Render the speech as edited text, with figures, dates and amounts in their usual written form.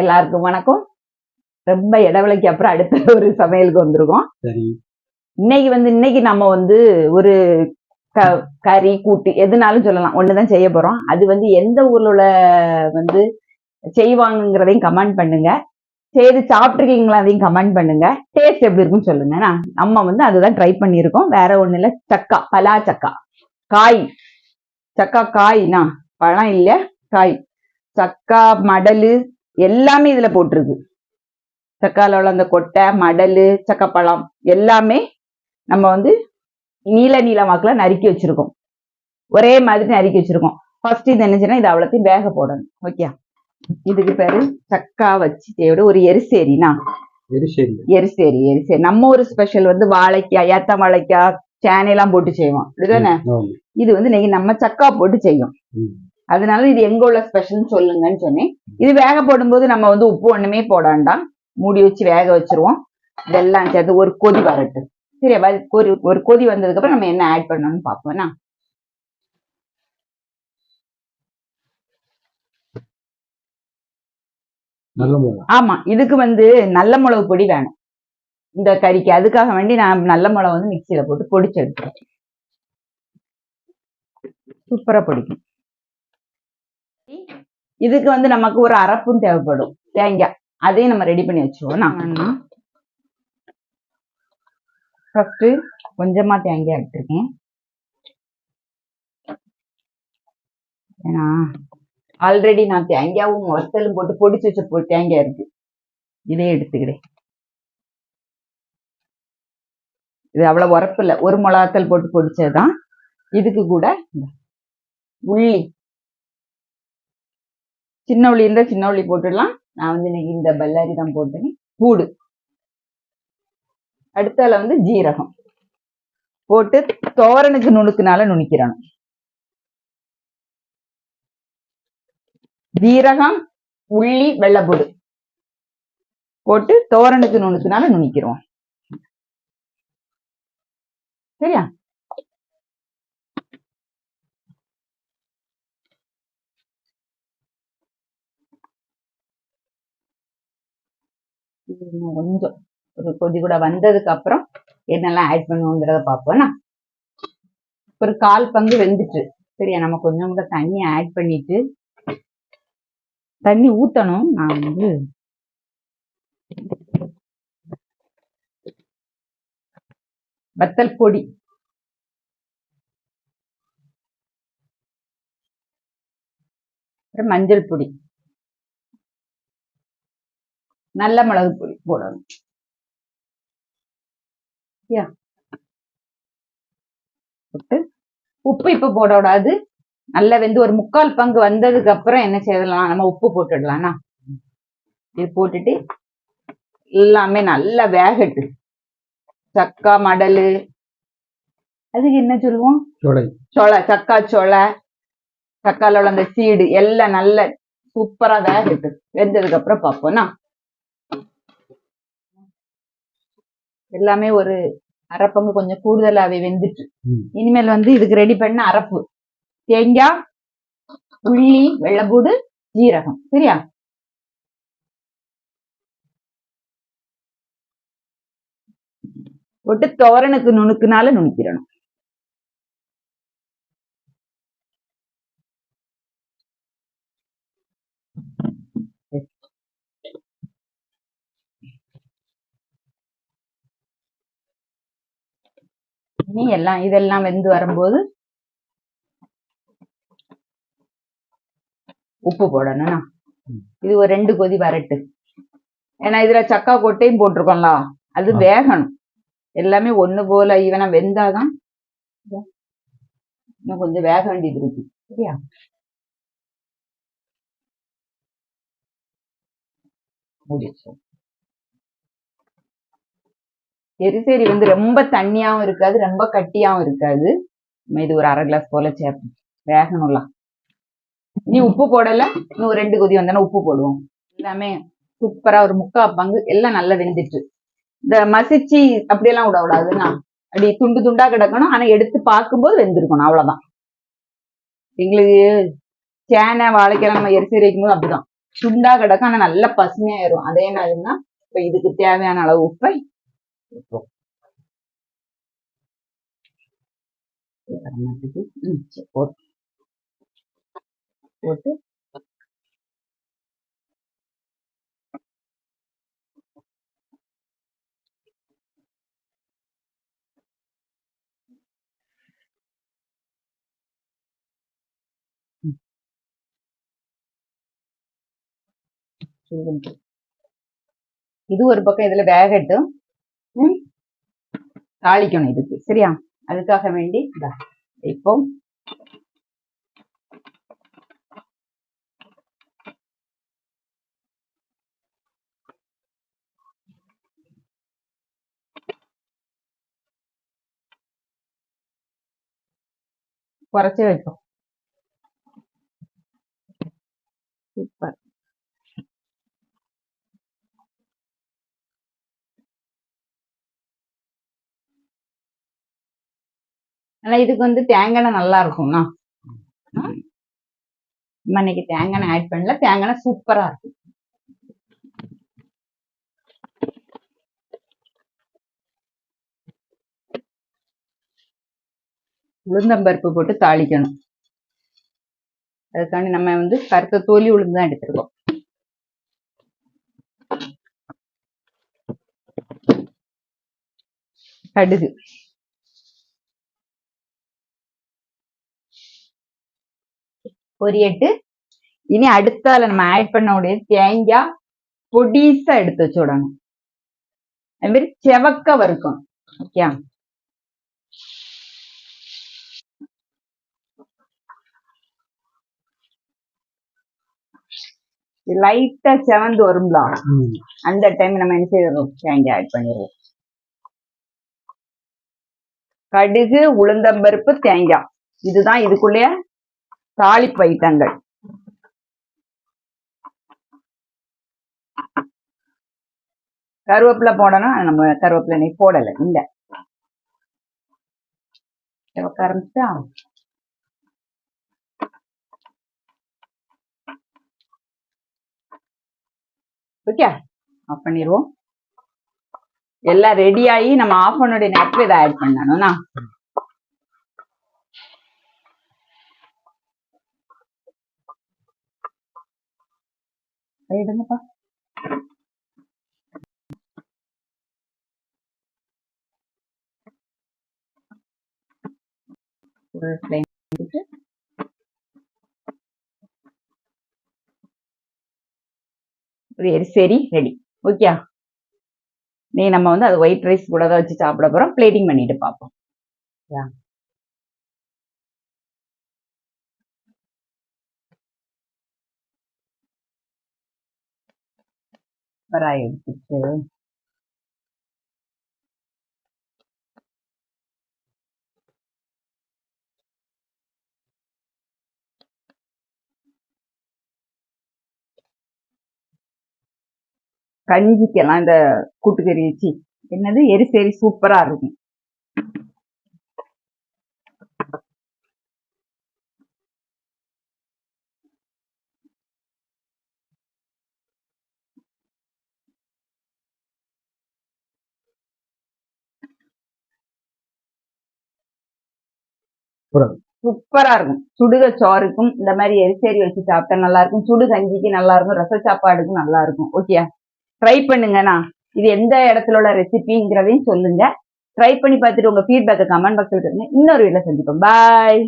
எல்லாருக்கும் வணக்கம். ரொம்ப இடைவெளிக்கு அப்புறம் அடுத்த ஒரு சமையலுக்கு வந்திருக்கோம். இன்னைக்கு நம்ம ஒரு கறி கூட்டு எதுனாலும் சொல்லலாம், ஒண்ணுதான் செய்ய போறோம். அது எந்த ஊர்ல உள்ள செய்வாங்கிறதையும் கமெண்ட் பண்ணுங்க. செய்து சாப்பிட்டுருக்கீங்களா அதையும் கமெண்ட் பண்ணுங்க. டேஸ்ட் எப்படி இருக்குன்னு சொல்லுங்க. நம்ம அதுதான் ட்ரை பண்ணியிருக்கோம். வேற ஒண்ணு இல்ல, சக்கா, பலா சக்கா காய், சக்கா காய்னா பழம் இல்ல, காய். சக்கா மடலு எல்லாமே இதுல போட்டிருக்கு. சக்கால உள்ள அந்த கொட்டை, மடலு, சக்கப்பழம் எல்லாமே நம்ம நீல வாக்குல நறுக்கி வச்சிருக்கோம். ஒரே மாதிரி நறுக்கி வச்சிருக்கோம். ஃபர்ஸ்ட் இது என்ன செய்யணும், இது அவ்வளோத்தையும் வேக போடணும். ஓகே, இதுக்கு பேரு சக்கா வச்சு தேவையோட ஒரு எரிசேரினா எரிசேரி. நம்ம ஒரு ஸ்பெஷல் வாழைக்காய், ஏத்த வாழைக்காய், சேனையெல்லாம் போட்டு செய்வோம், இதுதானே. இது இன்னைக்கு நம்ம சக்கா போட்டு செய்யும். அதனால இது எங்க உள்ள ஸ்பெஷல்னு சொல்லுங்கன்னு சொன்னேன். இது வேக போடும்போது நம்ம உப்பு ஒண்ணுமே போட வேண்டாம், மூடி வச்சு வேக வச்சிருவோம். இதெல்லாம் சேர்த்து ஒரு கொதி வரட்டும். சரி, ஒரு கொதி வந்ததுக்கு அப்புறம் நம்ம என்ன ஆட் பண்ணணும்னு பார்ப்போம்னா, ஆமா, இதுக்கு நல்ல மிளகு பொடி வேணும் இந்த கறிக்கு. அதுக்காக வேண்டி நான் நல்ல மிளகு மிக்சியில போட்டு பொடிச்சு எடுத்துறேன். சூப்பரா பொடிக்கும். இதுக்கு நமக்கு ஒரு அரப்பும் தேவைப்படும், தேங்காய். அதையும் நம்ம ரெடி பண்ணி வச்சுருவோம். ஃபர்ஸ்ட் கொஞ்சமா தேங்காய் எடுத்துருக்கேன். ஏன்னா ஆல்ரெடி நான் தேங்காயும் வத்தலும் போட்டு பொடிச்சு வச்ச தேங்காய் இருக்கு, இதே எடுத்துக்கிறேன். இது அவ்வளவு உரப்பு இல்லை, ஒரு மிளகாத்தல் போட்டு பொடிச்சதுதான். இதுக்கு கூட உள்ளி, சின்ன உள்ளி இருந்தா சின்ன உள்ளி போட்டுடலாம். நான் இன்னைக்கு இந்த பல்லாரி தான் போட்டேன். பூடு, அடுத்தால ஜீரகம் போட்டு தோரனுக்கு நுணுக்குனால நுணுக்கிறணும். ஜீரகம், உள்ளி, வெள்ளைப்பூடு போட்டு தோரனுக்கு நுணுக்குனால நுணுக்கிறோம். சரியா? கொஞ்சம் ஒரு கொதி கூட வந்ததுக்கு அப்புறம் என்னெல்லாம் ஆட் பண்ணுவோங்கிறத பார்ப்போம்னா, ஒரு 1/4 பங்கு வெந்துட்டு. சரியா, நம்ம கொஞ்சம் கூட தண்ணி ஆட் பண்ணிட்டு, தண்ணி ஊத்தணும். நான் வத்தல் பொடி, மஞ்சள் பொடி, நல்ல மிளகு பொடி போடணும். போட்டு உப்பு இப்ப போடக்கூடாது. நல்லா ஒரு 3/4 பங்கு வந்ததுக்கு அப்புறம் என்ன செய்யலாம், நம்ம உப்பு போட்டுடலாம்னா. இது போட்டுட்டு எல்லாமே நல்லா வேகட்டு. சக்கா மடலு, அதுக்கு என்ன சொல்லுவோம், சொலை, சக்கா சொலை, சக்கால உள்ள அந்த சீடு எல்லாம் நல்ல சூப்பரா வேகட்டு. வெந்ததுக்கு அப்புறம் பார்ப்போம்னா, எல்லாமே ஒரு அரை பங்கு கொஞ்சம் கூடுதலாவே வெந்துட்டு. இனிமேல் இதுக்கு ரெடி பண்ண அரப்பு தேங்காய், உள்ளி, வெள்ளைப்பூடு, ஜீரகம். சரியா? போட்டு தோரனுக்கு நுணுக்குனால நுணுக்கிறணும். இனி இதெல்லாம் வெந்து வரும்போது உப்பு போடணும். இது ஒரு 2 கொதி வரட்டு. ஏன்னா இதுல சக்கா கொட்டையும் போட்டிருக்கோம்ல, அது வேகணும். எல்லாமே ஒண்ணு போல ஈவனா வெந்தாதான். இன்னும் கொஞ்சம் வேக வேண்டியது இருக்கு. சரியா? முடிச்சோம். எரிசேரி ரொம்ப தண்ணியாவும் இருக்காது, ரொம்ப கட்டியாவும் இருக்காது. இது ஒரு 1/2 கிளாஸ் போல சேர்ப்போம், வேகணும்ல. இனி உப்பு போடல, இன்னும் 2 கொதி வந்தானே உப்பு போடுவோம். எல்லாமே சூப்பரா ஒரு 3/4 பங்கு எல்லாம் நல்லா வெந்துட்டு. இந்த மசிச்சு அப்படியெல்லாம் விடக்கூடாதுன்னா, அப்படி துண்டு துண்டா கிடக்கணும். ஆனா எடுத்து பார்க்கும்போது வெந்திருக்கணும், அவ்வளவுதான். எங்களுக்கு சேனை வாழைக்காய் நம்ம எரிசேரி வைக்கும் போது அப்படிதான் சுண்டா கிடக்கும், ஆனா நல்லா பசுமையாயிரும். அதே மாதிரினா இப்ப இதுக்கு தேவையான அளவு உப்பை போட்டு இது ஒரு பக்கம் இதுல வேகட்டும். தாளிக்கணும் இதுக்கு, சரியா? அதுக்காக வேண்டி இப்போ குறைச்சி வைப்போம். சூப்பர். ஆனா இதுக்கு தேங்காய் எண்ணெய் நல்லா இருக்கும்னா, இன்னைக்கு தேங்காய் எண்ணெய் ஆட் பண்ணல. தேங்காய் எண்ணெய் சூப்பரா இருக்கும். உளுந்தம்பருப்பு போட்டு தாளிக்கணும். அதுக்காண்டி நம்ம கருத்த தோலி உளுந்து தான் எடுத்துருக்கோம். கடுகு, பொரியட்டு. இனி அடுத்தால நம்ம ஆட் பண்ண உடைய தேங்காய் பொடிசா எடுத்து வச்சு விடணும். அது மாதிரி செவக்க வறுக்கும். ஓகே, லைட்டா செவந்து வரும்ல, அந்த டைம் நம்ம என்ன செய்யறோம், தேங்காய் ஆட் பண்ணிடுவோம். கடுகு, உளுந்தம்பருப்பு, தேங்காய், இதுதான் இதுக்குள்ளேயே தாளிப்பு ஐட்டங்கள். கருவேப்பிலை போடணும். நம்ம கருவேப்பிலை போடலை, இல்ல ஆரம்பிச்சா. ஓகே, ஆஃப் பண்ணிடுவோம். எல்லாம் ரெடி ஆகி நம்ம ஆஃப் பண்ணோட நேரத்துல இதை ஆட் பண்ணணும்னா, எடுங்கப்பா. ஒரு எரிசேரி ரெடி. ஓகே, நீ நம்ம அது ஒயிட் ரைஸ் கூட தான் வச்சு சாப்பிட போறோம். பிளேட்டிங் பண்ணிட்டு பார்ப்போம். எடுத்துட்டு கஞ்சிக்கெல்லாம் இந்த கூட்டுக்கறி வச்சு என்னது எரிசேரி சூப்பரா இருக்கும். சூப்பரா இருக்கும். சுடுக சோறுக்கும் இந்த மாதிரி எரிசேரி வச்சு சாப்பிட்டா நல்லா இருக்கும். சுடு கஞ்சிக்கு நல்லா இருக்கும். ரச சாப்பாடுக்கும் நல்லா இருக்கும். ஓகே, ட்ரை பண்ணுங்கண்ணா. இது எந்த இடத்துல உள்ள ரெசிபிங்கிறதையும் சொல்லுங்க. ட்ரை பண்ணி பார்த்துட்டு உங்க ஃபீட்பேக்கை கமெண்ட் பாக்ஸ்ல கொடுங்க. இன்னொரு வீடியோல சந்திப்போம். பாய்.